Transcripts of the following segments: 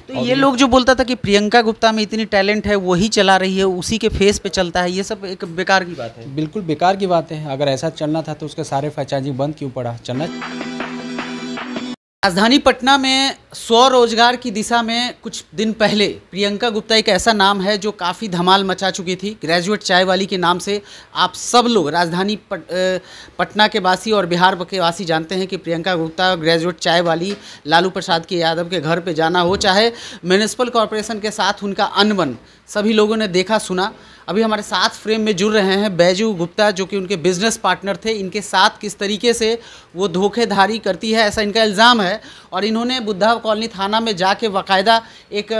तो ये लोग जो बोलता था कि प्रियंका गुप्ता में इतनी टैलेंट है, वही चला रही है, उसी के फेस पे चलता है, ये सब एक बेकार की बात है। बिल्कुल बेकार की बात है। अगर ऐसा चलना था तो उसके सारे फ्रेंचाइजी बंद क्यों पड़ा? चलना। राजधानी पटना में स्वरोजगार की दिशा में कुछ दिन पहले प्रियंका गुप्ता एक ऐसा नाम है जो काफ़ी धमाल मचा चुकी थी। ग्रेजुएट चाय वाली के नाम से आप सब लोग राजधानी पटना के वासी और बिहार के वासी जानते हैं कि प्रियंका गुप्ता ग्रेजुएट चाय वाली, लालू प्रसाद के यादव के घर पे जाना हो, चाहे म्यूनिसिपल कॉरपोरेशन के साथ उनका अनबन, सभी लोगों ने देखा सुना। अभी हमारे साथ फ्रेम में जुड़ रहे हैं बैजू गुप्ता, जो कि उनके बिजनेस पार्टनर थे। इनके साथ किस तरीके से वो धोखेधारी करती है, ऐसा इनका इल्ज़ाम है, और इन्होंने बुद्धा कॉलोनी थाना में जाके बाकायदा एक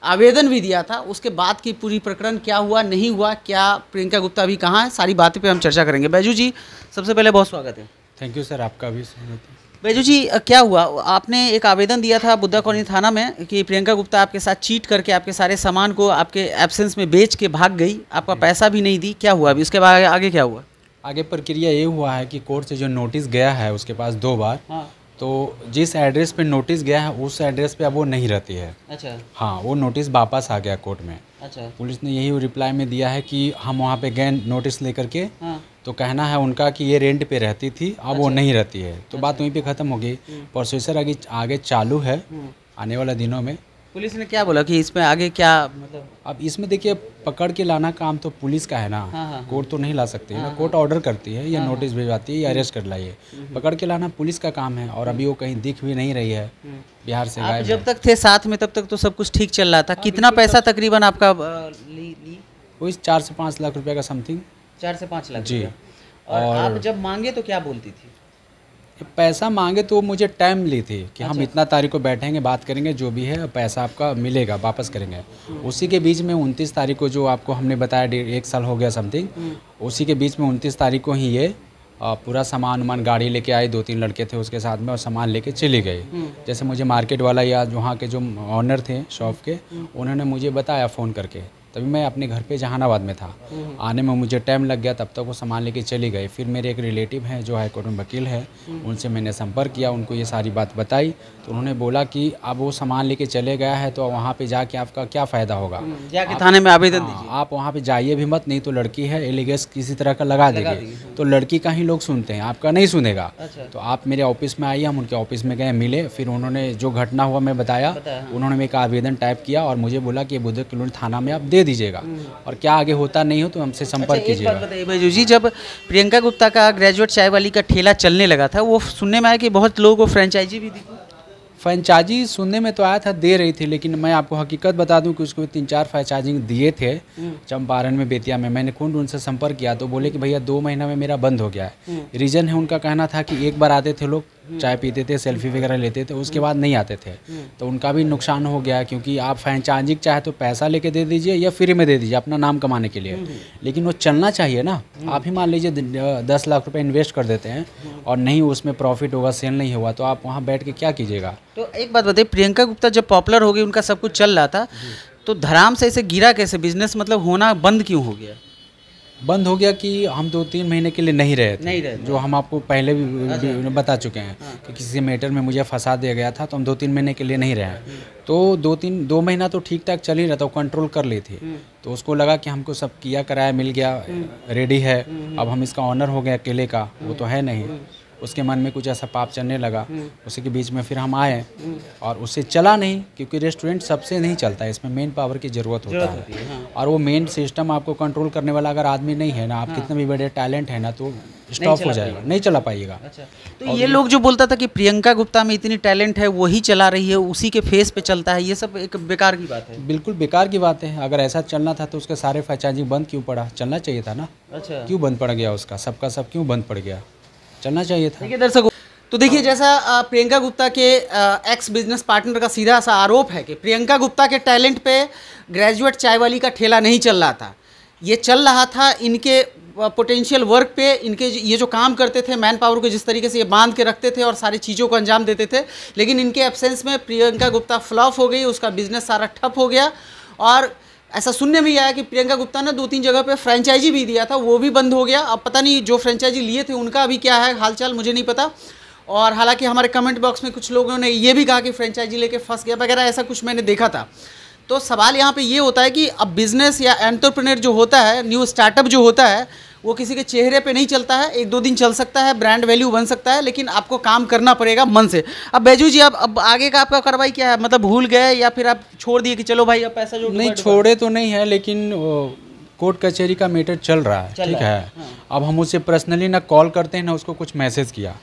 आवेदन भी दिया था। उसके बाद की पूरी प्रकरण क्या हुआ, नहीं हुआ, क्या प्रियंका गुप्ता अभी कहाँ है, सारी बातें पे हम चर्चा करेंगे। बैजू जी, सबसे पहले बहुत स्वागत है। थैंक यू सर, आपका भी। बैजू जी, क्या हुआ? आपने एक आवेदन दिया था बुद्धा कॉलोनी थाना में कि प्रियंका गुप्ता आपके साथ चीट करके आपके सारे सामान को आपके एब्सेंस में बेच के भाग गई, आपका पैसा भी नहीं दी। क्या हुआ अभी, उसके बाद आगे क्या हुआ? आगे प्रक्रिया ये हुआ है कि कोर्ट से जो नोटिस गया है उसके पास 2 बार, हाँ। तो जिस एड्रेस पे नोटिस गया है उस एड्रेस पे अब वो नहीं रहती है। अच्छा। हाँ, वो नोटिस वापस आ गया कोर्ट में। अच्छा। पुलिस ने यही रिप्लाई में दिया है कि हम वहाँ पे गए नोटिस लेकर के, हाँ। तो कहना है उनका कि ये रेंट पे रहती थी, अब वो नहीं रहती है। तो बात वहीं पे ख़त्म हो गई। प्रोसेसर आगे चालू है आने वाले दिनों में। पुलिस ने क्या बोला कि इसमें आगे क्या, मतलब? अब इसमें देखिए, पकड़ के लाना काम तो पुलिस का है ना। हाँ। कोर्ट तो नहीं ला सकती है ना। कोर्ट ऑर्डर करती है या नोटिस भिजवाती है या अरेस्ट कर लाइए। पकड़ के लाना पुलिस का काम है, और अभी वो कहीं दिख भी नहीं रही है, बिहार से गायब है। जब तक थे साथ में तब तक तो सब कुछ ठीक चल रहा था। कितना पैसा तकरीबन आपका ली? वही 4 से 5 लाख रुपए का समथिंग। 4 से 5 लाख जी। और आप जब मांगे तो क्या बोलती थी? पैसा मांगे तो मुझे टाइम ली थी कि हम इतना तारीख को बैठेंगे, बात करेंगे, जो भी है पैसा आपका मिलेगा, वापस करेंगे। उसी के बीच में 29 तारीख को, जो आपको हमने बताया 1 साल हो गया समथिंग, उसी के बीच में 29 तारीख को ही ये पूरा सामान गाड़ी लेके आए, 2-3 लड़के थे उसके साथ में, और सामान लेके चले गए। जैसे मुझे मार्केट वाला या वहाँ के जो ऑनर थे शॉप के, उन्होंने मुझे बताया फ़ोन करके, तभी मैं अपने घर पे जहानाबाद में था। आने में मुझे टाइम लग गया, तब तक वो सामान लेके चले गए। फिर मेरे एक रिलेटिव हैं जो हाई कोर्ट में वकील है, उनसे मैंने संपर्क किया, उनको ये सारी बात बताई, तो उन्होंने बोला कि अब वो सामान लेके चले गया है तो वहाँ पे जाके आपका क्या फ़ायदा होगा, जाके थाने में आवेदन दीजिए। आप वहाँ पे जाइए भी मत, नहीं तो लड़की है, एलिगेस किसी तरह का लगा देगी, तो लड़की का ही लोग सुनते हैं, आपका नहीं सुनेगा। तो आप मेरे ऑफिस में आइए। हम उनके ऑफिस में गए, मिले, फिर उन्होंने जो घटना हुआ मैं बताया। उन्होंने एक आवेदन टाइप किया और मुझे बोला कि बुद्धा कॉलोनी थाना में आप दे दीजिएगा, और क्या आगे होता नहीं हो तो हमसे संपर्क कीजिएगा। एक बात बताइए बैजू जी, जब प्रियंका गुप्ता का ग्रेजुएट चाय वाली का ठेला चलने लगा था, वो सुनने में आया कि बहुत लोगों को फ्रेंचाइजी भी दी? फ्रेंचाइजी सुनने में तो आया था, दे रही थी, लेकिन मैं आपको हकीकत बता दूं कि उसको 3-4 फ्रेंचाइजिंग दिए थे चंपारण में, बेतिया में। मैंने खुद उनसे संपर्क किया तो बोले कि भैया 2 महीना में मेरा बंद हो गया है। रीज़न है, उनका कहना था कि एक बार आते थे लोग, चाय पीते थे, सेल्फी वगैरह लेते थे, उसके बाद नहीं आते थे। तो उनका भी नुकसान हो गया, क्योंकि आप फ्रेंचाइजी चाहे तो पैसा लेके दे दीजिए या फ्री में दे दीजिए अपना नाम कमाने के लिए, लेकिन वो चलना चाहिए ना। आप ही मान लीजिए 10 लाख रुपए इन्वेस्ट कर देते हैं और नहीं उसमें प्रॉफिट होगा, सेल नहीं हुआ, तो आप वहाँ बैठ के क्या कीजिएगा? तो एक बात बताइए, प्रियंका गुप्ता जब पॉपुलर हो गई, उनका सब कुछ चल रहा था, तो धड़ाम से इसे गिरा कैसे? बिजनेस मतलब होना बंद क्यों हो गया? बंद हो गया कि हम 2-3 महीने के लिए नहीं रहे थे, जो हम आपको पहले भी बता चुके हैं कि किसी मैटर में मुझे फंसा दिया गया था, तो हम 2-3 महीने के लिए नहीं रहे। तो 2 महीना तो ठीक ठाक चल ही रहा था, वो कंट्रोल कर ली थी। तो उसको लगा कि हमको सब किया कराया मिल गया, रेडी है, अब हम इसका ऑनर हो गए अकेले का, वो तो है नहीं। उसके मन में कुछ ऐसा पाप चलने लगा। उसी के बीच में फिर हम आए और उससे चला नहीं, क्योंकि रेस्टोरेंट सबसे नहीं चलता है, इसमें मेन पावर की ज़रूरत होता है। और वो मेन सिस्टम आपको कंट्रोल करने वाला अगर आदमी नहीं है ना, आप कितने भी बड़े टैलेंट है ना, तो स्टॉप हो जाएगा, नहीं चला पाइएगा। अच्छा, तो ये लोग जो बोलता था कि प्रियंका गुप्ता में इतनी टैलेंट है, वही चला रही है, उसी के फेस पे चलता है, ये सब एक बेकार की बात है। बिल्कुल बेकार की बात है। अगर ऐसा चलना था तो उसके सारे फ्रेंचाइजी बंद क्यों पड़ा? चलना चाहिए था ना। अच्छा, क्यों बंद पड़ गया उसका? सबका सब क्यों बंद पड़ गया? चलना चाहिए था। देखिए दर्शकों, तो देखिए जैसा प्रियंका गुप्ता के एक्स बिजनेस पार्टनर का सीधा सा आरोप है कि प्रियंका गुप्ता के टैलेंट पे ग्रेजुएट चाय वाली का ठेला नहीं चल रहा था, ये चल रहा था इनके पोटेंशियल वर्क पे। इनके ये जो काम करते थे, मैन पावर को जिस तरीके से ये बांध के रखते थे और सारी चीज़ों को अंजाम देते थे, लेकिन इनके एब्सेंस में प्रियंका गुप्ता फ्लॉप हो गई, उसका बिजनेस सारा ठप हो गया। और ऐसा सुनने में आया कि प्रियंका गुप्ता ने 2-3 जगह पे फ्रेंचाइजी भी दिया था, वो भी बंद हो गया। अब पता नहीं जो फ्रेंचाइजी लिए थे उनका अभी क्या है हालचाल, मुझे नहीं पता। और हालांकि हमारे कमेंट बॉक्स में कुछ लोगों ने ये भी कहा कि फ्रेंचाइजी लेके फंस गया वगैरह, ऐसा कुछ मैंने देखा था। तो सवाल यहाँ पे ये होता है कि अब बिजनेस या एंटरप्रेन्योर जो होता है, न्यू स्टार्टअप जो होता है, वो किसी के चेहरे पे नहीं चलता है। 1-2 दिन चल सकता है, ब्रांड वैल्यू बन सकता है, लेकिन आपको काम करना पड़ेगा मन से। अब बैजू जी, अब आगे का आपका कार्रवाई क्या है? मतलब भूल गए या फिर आप छोड़ दिए कि चलो भाई अब पैसा जो नहीं, छोड़े तो नहीं है, लेकिन कोर्ट कचहरी का मैटर चल रहा है, ठीक है। अब हम उसे पर्सनली ना कॉल करते हैं ना उसको कुछ मैसेज किया।